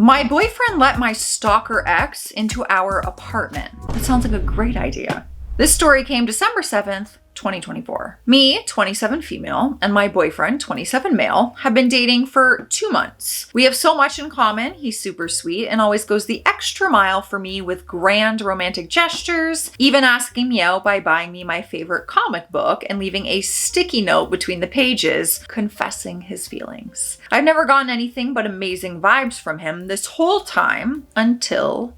My boyfriend let my stalker ex into our apartment. That sounds like a great idea. This story came December 7th, 2024. Me, 27 female, and my boyfriend, 27 male, have been dating for 2 months. We have so much in common. He's super sweet and always goes the extra mile for me with grand romantic gestures, even asking me out by buying me my favorite comic book and leaving a sticky note between the pages, confessing his feelings. I've never gotten anything but amazing vibes from him this whole time until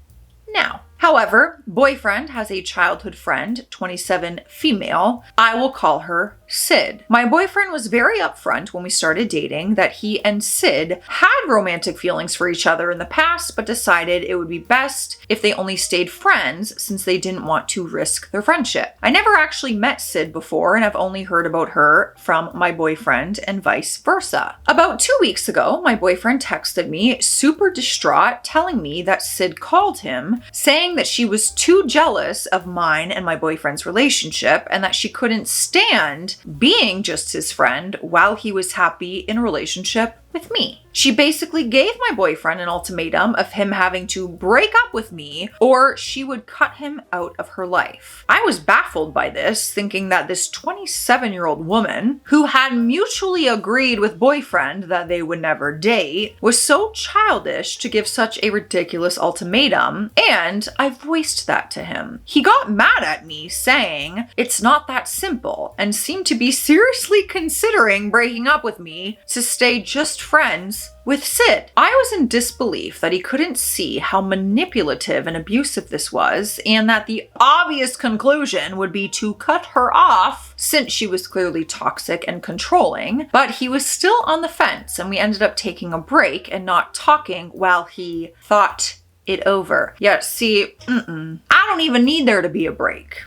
now. However, boyfriend has a childhood friend, 27 female. I will call her Sid. My boyfriend was very upfront when we started dating that he and Sid had romantic feelings for each other in the past, but decided it would be best if they only stayed friends since they didn't want to risk their friendship. I never actually met Sid before and I've only heard about her from my boyfriend and vice versa. About 2 weeks ago, my boyfriend texted me super distraught, telling me that Sid called him, saying that she was too jealous of mine and my boyfriend's relationship and that she couldn't stand being just his friend while he was happy in a relationship with me. She basically gave my boyfriend an ultimatum of him having to break up with me or she would cut him out of her life. I was baffled by this, thinking that this 27-year-old woman who had mutually agreed with boyfriend that they would never date was so childish to give such a ridiculous ultimatum, and I voiced that to him. He got mad at me, saying it's not that simple, and seemed to be seriously considering breaking up with me to stay just friends with Sid. I was in disbelief that he couldn't see how manipulative and abusive this was, and that the obvious conclusion would be to cut her off since she was clearly toxic and controlling. But he was still on the fence, and we ended up taking a break and not talking while he thought it over. Yeah, see, I don't even need there to be a break.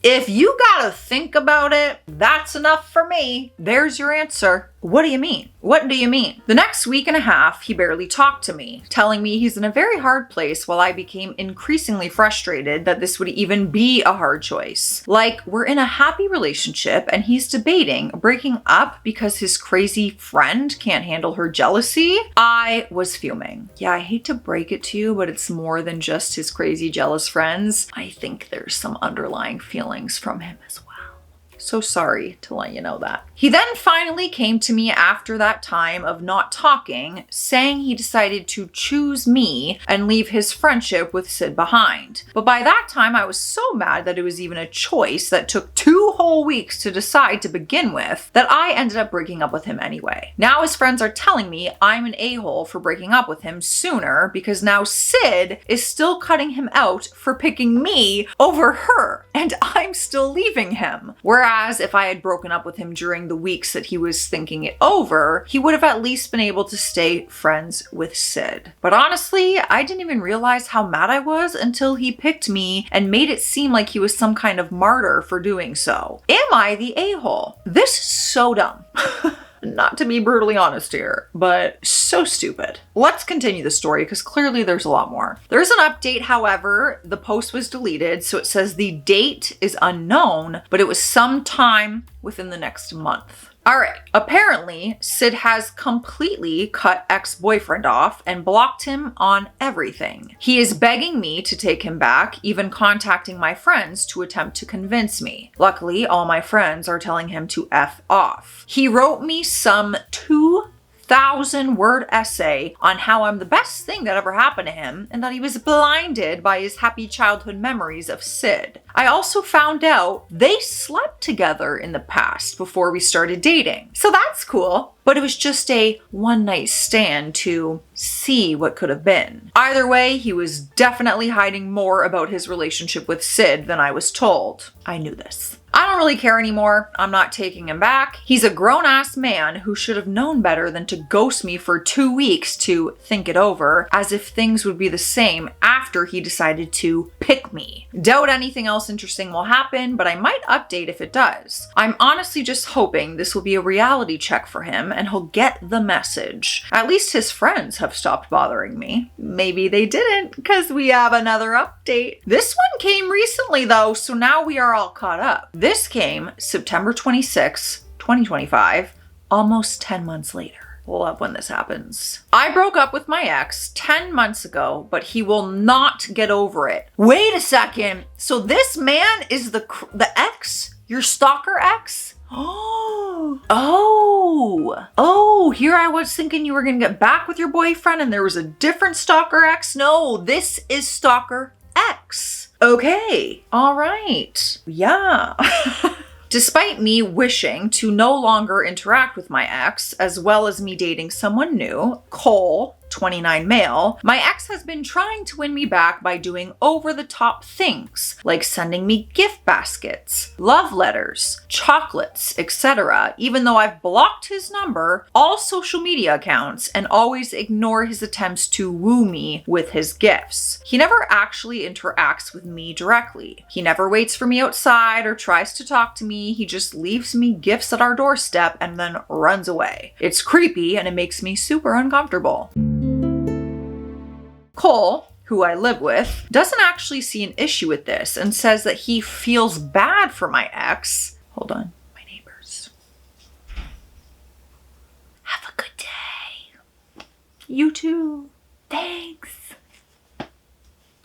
If you gotta think about it, that's enough for me. There's your answer. What do you mean? What do you mean? The next week and a half, he barely talked to me, telling me he's in a very hard place, while I became increasingly frustrated that this would even be a hard choice. Like, we're in a happy relationship and he's debating breaking up because his crazy friend can't handle her jealousy. I was fuming. Yeah, I hate to break it to you, but it's more than just his crazy jealous friends. I think there's some underlying feelings from him as well. So sorry to let you know that. He then finally came to me after that time of not talking, saying he decided to choose me and leave his friendship with Sid behind. But by that time, I was so mad that it was even a choice that took 2 whole weeks to decide to begin with, that I ended up breaking up with him anyway. Now his friends are telling me I'm an a-hole for breaking up with him sooner because now Sid is still cutting him out for picking me over her, and I'm still leaving him. Whereas if I had broken up with him during the weeks that he was thinking it over, he would have at least been able to stay friends with Sid. But honestly, I didn't even realize how mad I was until he picked me and made it seem like he was some kind of martyr for doing so. Am I the a-hole? This is so dumb. Not to be brutally honest here, but so stupid. Let's continue the story because clearly there's a lot more. There's an update, however. The post was deleted, so it says the date is unknown, but it was sometime within the next month. All right, apparently Sid has completely cut ex-boyfriend off and blocked him on everything. He is begging me to take him back, even contacting my friends to attempt to convince me. Luckily, all my friends are telling him to F off. He wrote me some 2,000-word essay on how I'm the best thing that ever happened to him and that he was blinded by his happy childhood memories of Sid. I also found out they slept together in the past before we started dating. So that's cool, but it was just a one-night stand to see what could have been. Either way, he was definitely hiding more about his relationship with Sid than I was told. I knew this. I don't really care anymore. I'm not taking him back. He's a grown-ass man who should have known better than to ghost me for 2 weeks to think it over, as if things would be the same after he decided to pick me. Doubt anything else interesting will happen, but I might update if it does. I'm honestly just hoping this will be a reality check for him and he'll get the message. At least his friends have stopped bothering me. Maybe they didn't, because we have another update. This one came recently though, so now we are all caught up. This came September 26, 2025, almost 10 months later. love when this happens. I broke up with my ex 10 months ago, but he will not get over it. Wait a second. So this man is the ex? Your stalker ex? Oh, here I was thinking you were gonna get back with your boyfriend and there was a different stalker ex. No, this is stalker X. Okay, all right. Yeah. Despite me wishing to no longer interact with my ex, as well as me dating someone new, Cole, 29 male, my ex has been trying to win me back by doing over-the-top things, like sending me gift baskets, love letters, chocolates, etc., even though I've blocked his number, all social media accounts, and always ignore his attempts to woo me with his gifts. He never actually interacts with me directly. He never waits for me outside or tries to talk to me. He just leaves me gifts at our doorstep and then runs away. It's creepy and it makes me super uncomfortable. Cole, who I live with, doesn't actually see an issue with this and says that he feels bad for my ex. Hold on, my neighbors. Have a good day. You too. Thanks.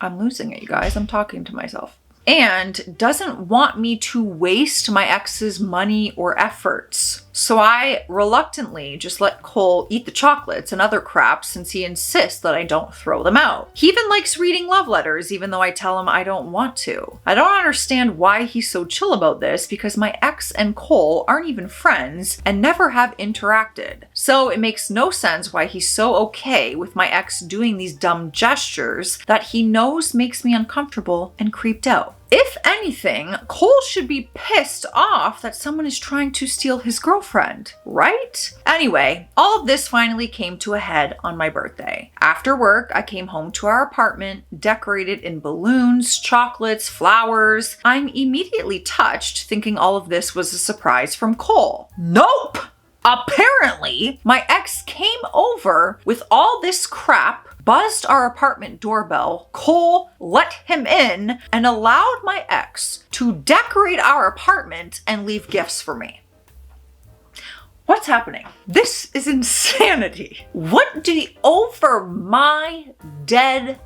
I'm losing it, you guys. I'm talking to myself. And doesn't want me to waste my ex's money or efforts. So I reluctantly just let Cole eat the chocolates and other crap since he insists that I don't throw them out. He even likes reading love letters even though I tell him I don't want to. I don't understand why he's so chill about this because my ex and Cole aren't even friends and never have interacted. So it makes no sense why he's so okay with my ex doing these dumb gestures that he knows makes me uncomfortable and creeped out. If anything, Cole should be pissed off that someone is trying to steal his girlfriend, right? Anyway, all of this finally came to a head on my birthday. After work, I came home to our apartment, decorated in balloons, chocolates, flowers. I'm immediately touched, thinking all of this was a surprise from Cole. Nope! Apparently, my ex came over with all this crap, buzzed our apartment doorbell, Cole let him in, and allowed my ex to decorate our apartment and leave gifts for me. What's happening? This is insanity. What over my dead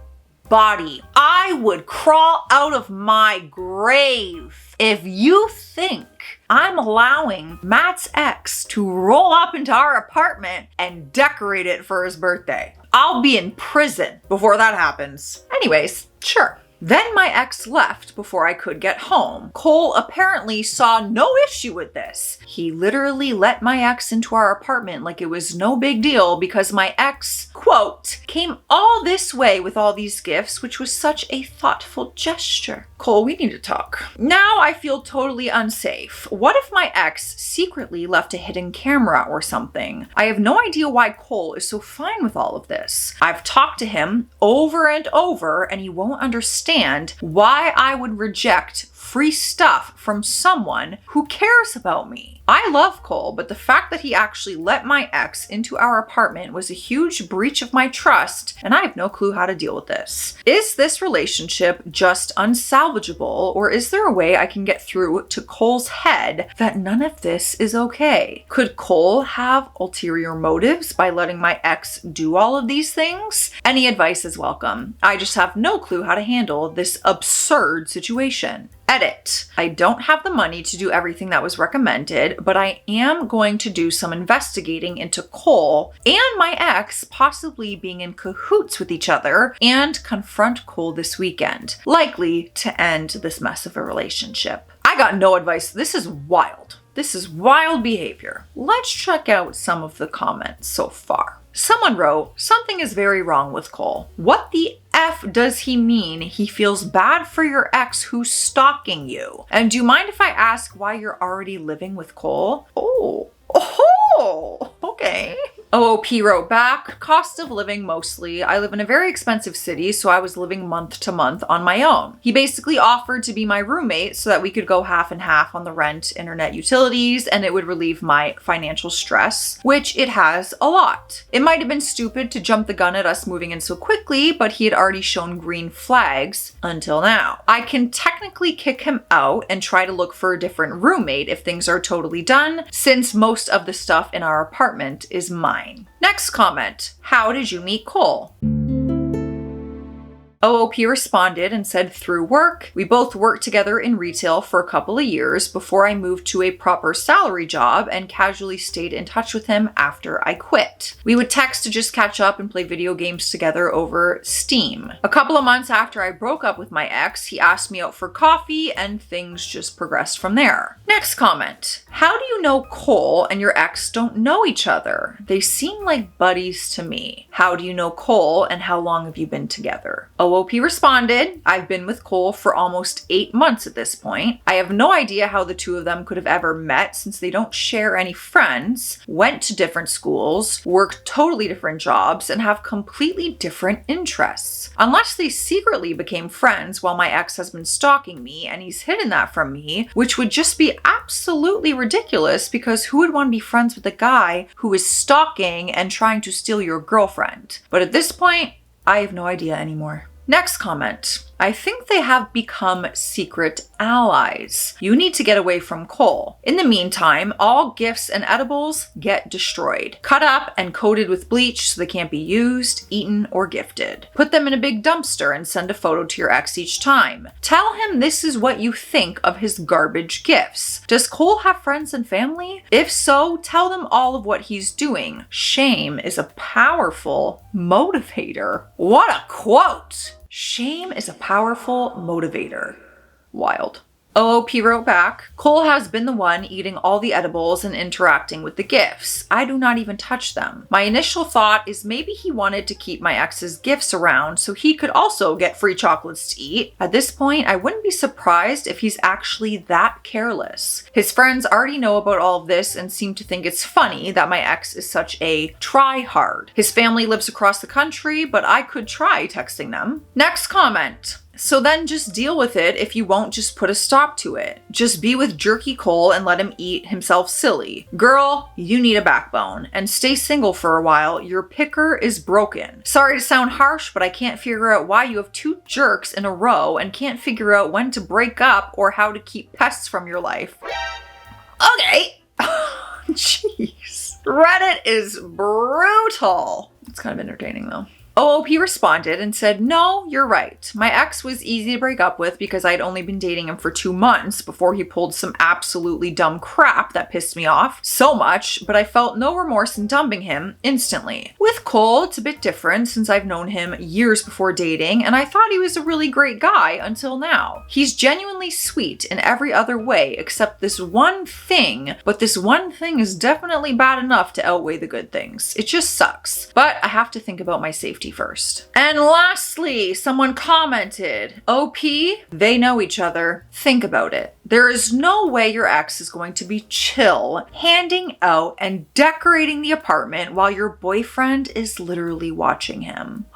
body? I would crawl out of my grave if you think I'm allowing Matt's ex to roll up into our apartment and decorate it for his birthday. I'll be in prison before that happens. Anyways, sure. Then my ex left before I could get home. Cole apparently saw no issue with this. He literally let my ex into our apartment like it was no big deal because my ex, quote, came all this way with all these gifts, which was such a thoughtful gesture. Cole, we need to talk. Now I feel totally unsafe. What if my ex secretly left a hidden camera or something? I have no idea why Cole is so fine with all of this. I've talked to him over and over and he won't understand why I would reject free stuff from someone who cares about me. I love Cole, but the fact that he actually let my ex into our apartment was a huge breach of my trust, and I have no clue how to deal with this. Is this relationship just unsalvageable, or is there a way I can get through to Cole's head that none of this is okay? Could Cole have ulterior motives by letting my ex do all of these things? Any advice is welcome. I just have no clue how to handle this absurd situation. Edit. I don't have the money to do everything that was recommended, but I am going to do some investigating into Cole and my ex possibly being in cahoots with each other and confront Cole this weekend, likely to end this mess of a relationship. I got no advice. This is wild. This is wild behavior. Let's check out some of the comments so far. Someone wrote, something is very wrong with Cole. What the F does he mean he feels bad for your ex who's stalking you? And do you mind if I ask why you're already living with Cole? Oh, okay. OOP wrote back, cost of living mostly. I live in a very expensive city, so I was living month to month on my own. He basically offered to be my roommate so that we could go half and half on the rent, internet, utilities, and it would relieve my financial stress, which it has a lot. It might have been stupid to jump the gun at us moving in so quickly, but he had already shown green flags until now. I can technically kick him out and try to look for a different roommate if things are totally done, since most of the stuff stuff in our apartment is mine. Next comment. How did you meet Cole? OOP responded and said through work. We both worked together in retail for a couple of years before I moved to a proper salary job and casually stayed in touch with him after I quit. We would text to just catch up and play video games together over Steam. A couple of months after I broke up with my ex, he asked me out for coffee and things just progressed from there. Next comment. How do you know Cole and your ex don't know each other? They seem like buddies to me. How do you know Cole and how long have you been together? OOP responded, I've been with Cole for almost 8 months at this point. I have no idea how the two of them could have ever met since they don't share any friends, went to different schools, work totally different jobs, and have completely different interests. Unless they secretly became friends while my ex has been stalking me and he's hidden that from me, which would just be absolutely ridiculous because who would want to be friends with a guy who is stalking and trying to steal your girlfriend? But at this point, I have no idea anymore. Next comment. I think they have become secret allies. You need to get away from Cole. In the meantime, all gifts and edibles get destroyed, cut up and coated with bleach so they can't be used, eaten, or gifted. Put them in a big dumpster and send a photo to your ex each time. Tell him this is what you think of his garbage gifts. Does Cole have friends and family? If so, tell them all of what he's doing. Shame is a powerful motivator. What a quote! Shame is a powerful motivator. Wild. OOP wrote back, Cole has been the one eating all the edibles and interacting with the gifts. I do not even touch them. My initial thought is maybe he wanted to keep my ex's gifts around so he could also get free chocolates to eat. At this point, I wouldn't be surprised if he's actually that careless. His friends already know about all of this and seem to think it's funny that my ex is such a try-hard. His family lives across the country, but I could try texting them. Next comment. So then just deal with it if you won't just put a stop to it. Just be with jerky Cole and let him eat himself silly. Girl, you need a backbone. And stay single for a while. Your picker is broken. Sorry to sound harsh, but I can't figure out why you have 2 jerks in a row and can't figure out when to break up or how to keep pests from your life. Okay. Jeez. Reddit is brutal. It's kind of entertaining though. OOP responded and said, no, you're right. My ex was easy to break up with because I'd only been dating him for 2 months before he pulled some absolutely dumb crap that pissed me off so much, but I felt no remorse in dumping him instantly. With Cole, it's a bit different since I've known him years before dating and I thought he was a really great guy until now. He's genuinely sweet in every other way except this one thing, but this one thing is definitely bad enough to outweigh the good things. It just sucks, but I have to think about my safety first. And lastly, someone commented, OP, they know each other. Think about it. There is no way your ex is going to be chill, handing out and decorating the apartment while your boyfriend is literally watching him.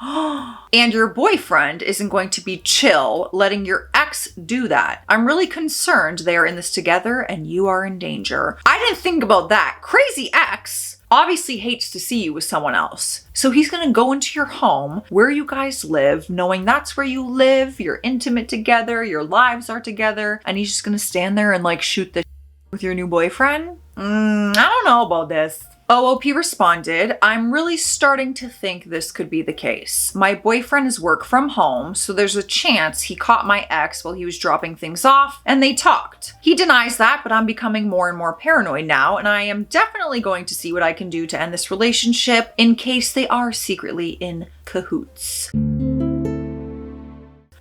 And your boyfriend isn't going to be chill letting your ex do that. I'm really concerned they are in this together and you are in danger. I didn't think about that. Crazy ex obviously hates to see you with someone else. So he's gonna go into your home where you guys live, knowing that's where you live, you're intimate together, your lives are together, and he's just gonna stand there and like shoot the with your new boyfriend? I don't know about this. OOP responded, I'm really starting to think this could be the case. My boyfriend is work from home, so there's a chance he caught my ex while he was dropping things off and they talked. He denies that, but I'm becoming more and more paranoid now, and I am definitely going to see what I can do to end this relationship in case they are secretly in cahoots.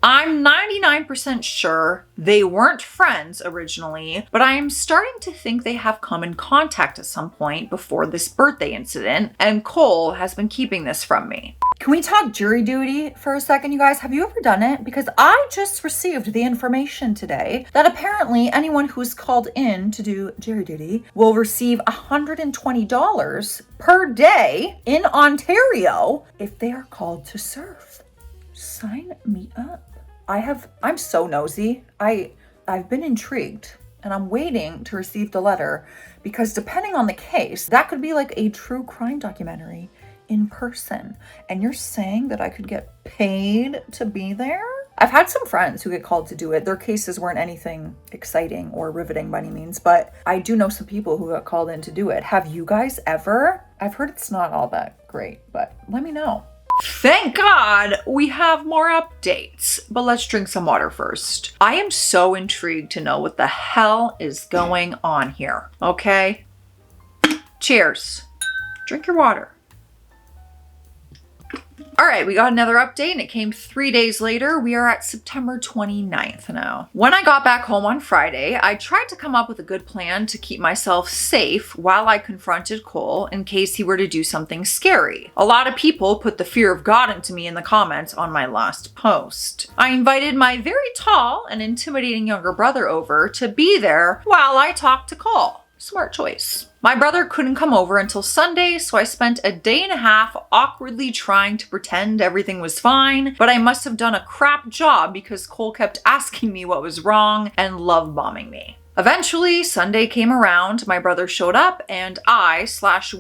I'm 99% sure they weren't friends originally, but I am starting to think they have come in contact at some point before this birthday incident, and Cole has been keeping this from me. Can we talk jury duty for a second, you guys? Have you ever done it? Because I just received the information today that apparently anyone who's called in to do jury duty will receive $120 per day in Ontario if they are called to serve. Sign me up. I'm so nosy. I've been intrigued and I'm waiting to receive the letter because depending on the case, that could be like a true crime documentary in person. And you're saying that I could get paid to be there? I've had some friends who get called to do it. Their cases weren't anything exciting or riveting by any means, but I do know some people who got called in to do it. Have you guys ever? I've heard it's not all that great, but let me know. Thank God we have more updates, but let's drink some water first. I am so intrigued to know what the hell is going on here, okay? Cheers. Drink your water. All right, we got another update and it came 3 days later. We are at September 29th now. When I got back home on Friday, I tried to come up with a good plan to keep myself safe while I confronted Cole in case he were to do something scary. A lot of people put the fear of God into me in the comments on my last post. I invited my very tall and intimidating younger brother over to be there while I talked to Cole. Smart choice. My brother couldn't come over until Sunday, so I spent a day and a half awkwardly trying to pretend everything was fine, but I must have done a crap job because Cole kept asking me what was wrong and love bombing me. Eventually, Sunday came around, my brother showed up, and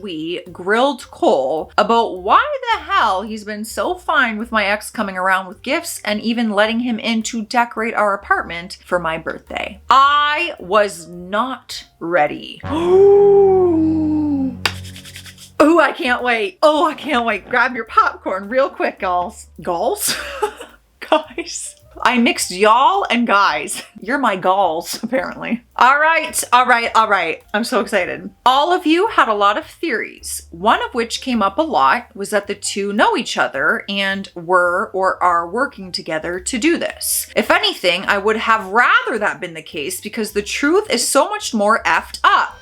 we grilled Cole about why the hell he's been so fine with my ex coming around with gifts and even letting him in to decorate our apartment for my birthday. I was not ready. Ooh, I can't wait. Oh, I can't wait. Grab your popcorn real quick, galls. Galls? Guys. I mixed y'all and guys. You're my galls, apparently. All right. I'm so excited. All of you had a lot of theories. One of which came up a lot was that the two know each other and were or are working together to do this. If anything, I would have rather that been the case because the truth is so much more effed up.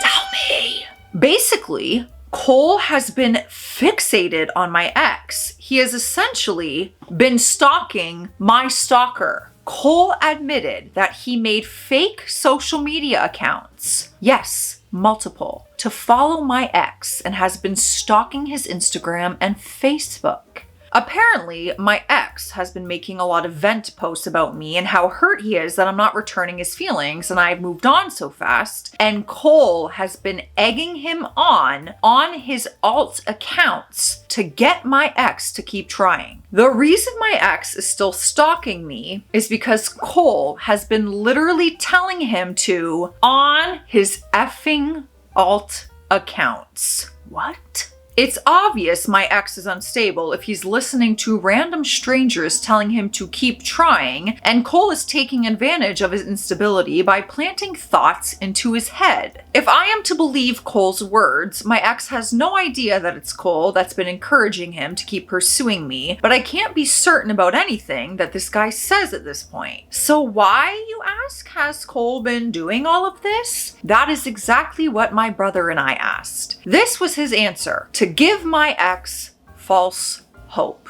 Tell me. Basically, Cole has been fixated on my ex. He has essentially been stalking my stalker. Cole admitted that he made fake social media accounts. Yes, multiple. To follow my ex and has been stalking his Instagram and Facebook. Apparently, my ex has been making a lot of vent posts about me and how hurt he is that I'm not returning his feelings and I've moved on so fast. And Cole has been egging him on his alt accounts to get my ex to keep trying. The reason my ex is still stalking me is because Cole has been literally telling him to on his effing alt accounts. What? It's obvious my ex is unstable if he's listening to random strangers telling him to keep trying, and Cole is taking advantage of his instability by planting thoughts into his head. If I am to believe Cole's words, my ex has no idea that it's Cole that's been encouraging him to keep pursuing me, but I can't be certain about anything that this guy says at this point. So why, you ask, has Cole been doing all of this? That is exactly what my brother and I asked. This was his answer: to give my ex false hope.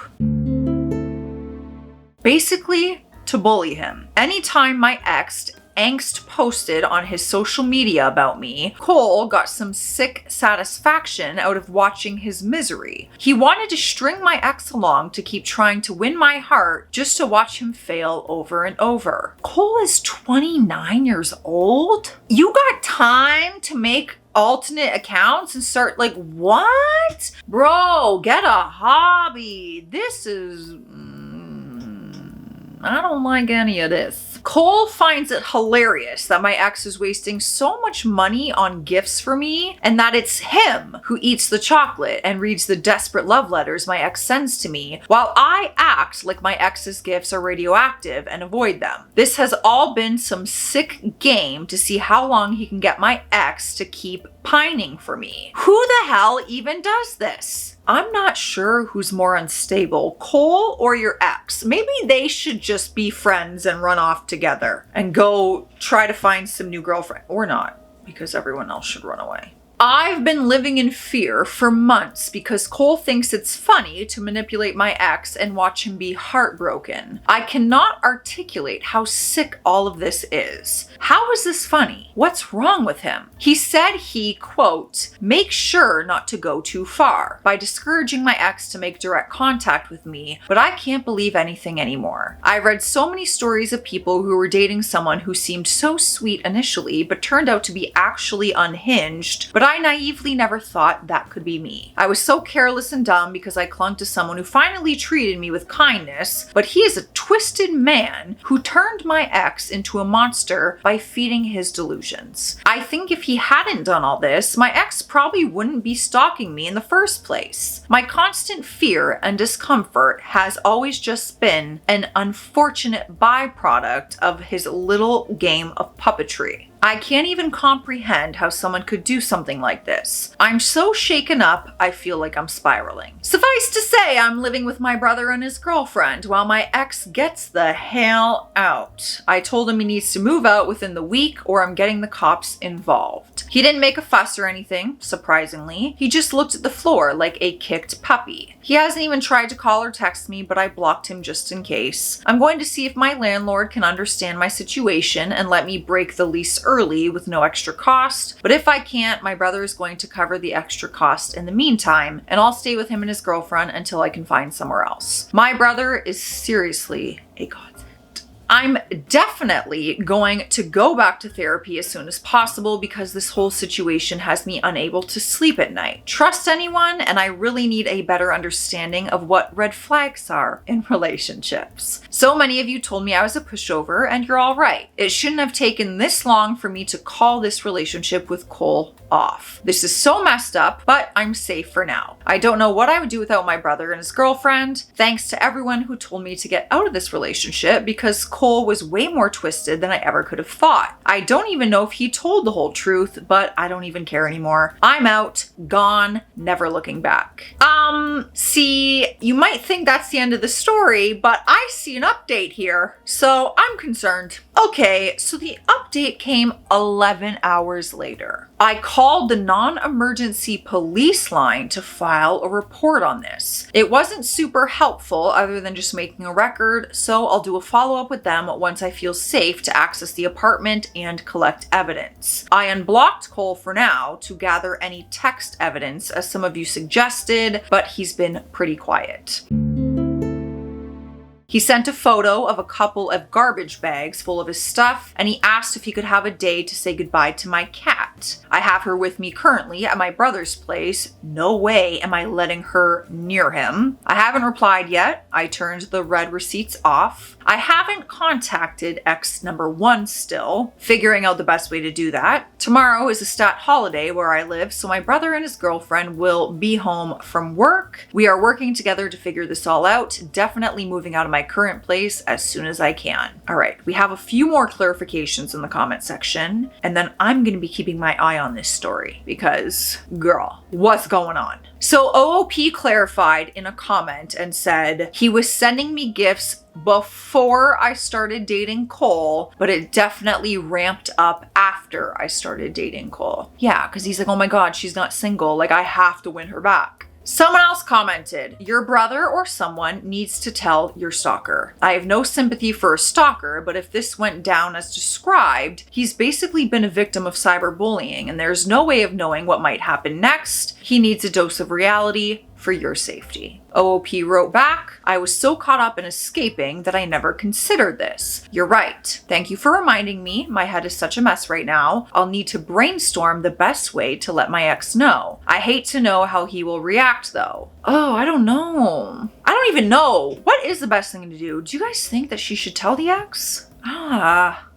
Basically, to bully him. Anytime my ex angst posted on his social media about me, Cole got some sick satisfaction out of watching his misery. He wanted to string my ex along to keep trying to win my heart just to watch him fail over and over. Cole is 29 years old? You got time to make alternate accounts and start what? Bro, get a hobby. This is... I don't like any of this. Cole finds it hilarious that my ex is wasting so much money on gifts for me and that it's him who eats the chocolate and reads the desperate love letters my ex sends to me while I act like my ex's gifts are radioactive and avoid them. This has all been some sick game to see how long he can get my ex to keep pining for me. Who the hell even does this? I'm not sure who's more unstable, Cole or your ex. Maybe they should just be friends and run off together and go try to find some new girlfriend. Or not, because everyone else should run away. I've been living in fear for months because Cole thinks it's funny to manipulate my ex and watch him be heartbroken. I cannot articulate how sick all of this is. How is this funny? What's wrong with him? He said he, quote, make sure not to go too far by discouraging my ex to make direct contact with me, but I can't believe anything anymore. I read so many stories of people who were dating someone who seemed so sweet initially, but turned out to be actually unhinged, but I naively never thought that could be me. I was so careless and dumb because I clung to someone who finally treated me with kindness, but he is a twisted man who turned my ex into a monster by feeding his delusions. I think if he hadn't done all this, my ex probably wouldn't be stalking me in the first place. My constant fear and discomfort has always just been an unfortunate byproduct of his little game of puppetry. I can't even comprehend how someone could do something like this. I'm so shaken up, I feel like I'm spiraling. Suffice to say, I'm living with my brother and his girlfriend while my ex gets the hell out. I told him he needs to move out within the week or I'm getting the cops involved. He didn't make a fuss or anything, surprisingly. He just looked at the floor like a kicked puppy. He hasn't even tried to call or text me, but I blocked him just in case. I'm going to see if my landlord can understand my situation and let me break the lease early with no extra cost, but if I can't, my brother is going to cover the extra cost in the meantime, and I'll stay with him and his girlfriend until I can find somewhere else. My brother is seriously a godsend. I'm definitely going to go back to therapy as soon as possible because this whole situation has me unable to sleep at night, trust anyone, and I really need a better understanding of what red flags are in relationships. So many of you told me I was a pushover, and you're all right. It shouldn't have taken this long for me to call this relationship with Cole off. This is so messed up, but I'm safe for now. I don't know what I would do without my brother and his girlfriend. Thanks to everyone who told me to get out of this relationship because Cole was way more twisted than I ever could have thought. I don't even know if he told the whole truth, but I don't even care anymore. I'm out, gone, never looking back. See, you might think that's the end of the story, but I see an update here, so I'm concerned. Okay, so the update came 11 hours later. I called the non-emergency police line to file a report on this. It wasn't super helpful other than just making a record, so I'll do a follow-up with them once I feel safe to access the apartment and collect evidence. I unblocked Cole for now to gather any text evidence, as some of you suggested, but he's been pretty quiet. He sent a photo of a couple of garbage bags full of his stuff, and he asked if he could have a day to say goodbye to my cat. I have her with me currently at my brother's place. No way am I letting her near him. I haven't replied yet. I turned the red receipts off. I haven't contacted ex number 1 still, figuring out the best way to do that. Tomorrow is a stat holiday where I live, so my brother and his girlfriend will be home from work. We are working together to figure this all out, definitely moving out of my current place as soon as I can. All right, we have a few more clarifications in the comment section, and then I'm gonna be keeping my eye on this story because, girl, what's going on? So OOP clarified in a comment and said he was sending me gifts before I started dating Cole, but it definitely ramped up after I started dating Cole. Yeah, because he's like, oh my God, she's not single. Like, I have to win her back. Someone else commented, your brother or someone needs to tell your stalker. I have no sympathy for a stalker, but if this went down as described, he's basically been a victim of cyberbullying and there's no way of knowing what might happen next. He needs a dose of reality for your safety. OOP wrote back, I was so caught up in escaping that I never considered this. You're right. Thank you for reminding me. My head is such a mess right now. I'll need to brainstorm the best way to let my ex know. I hate to know how he will react though. Oh, I don't know. I don't even know. What is the best thing to do? Do you guys think that she should tell the ex?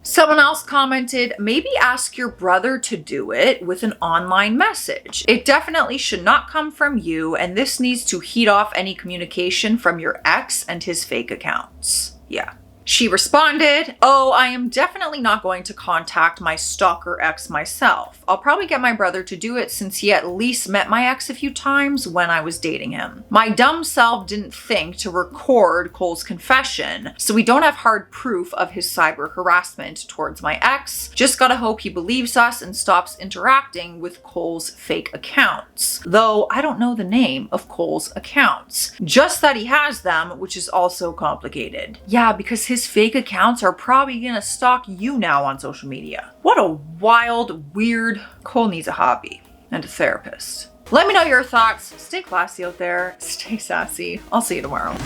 Someone else commented, maybe ask your brother to do it with an online message. It definitely should not come from you, and this needs to heat off any communication from your ex and his fake accounts. Yeah. She responded, oh, I am definitely not going to contact my stalker ex myself. I'll probably get my brother to do it since he at least met my ex a few times when I was dating him. My dumb self didn't think to record Cole's confession, so we don't have hard proof of his cyber harassment towards my ex. Just gotta hope he believes us and stops interacting with Cole's fake accounts. Though I don't know the name of Cole's accounts. Just that he has them, which is also complicated. Yeah, because his fake accounts are probably gonna stalk you now on social media. What a wild, weird... Cole needs a hobby and a therapist. Let me know your thoughts. Stay classy out there. Stay sassy. I'll see you tomorrow.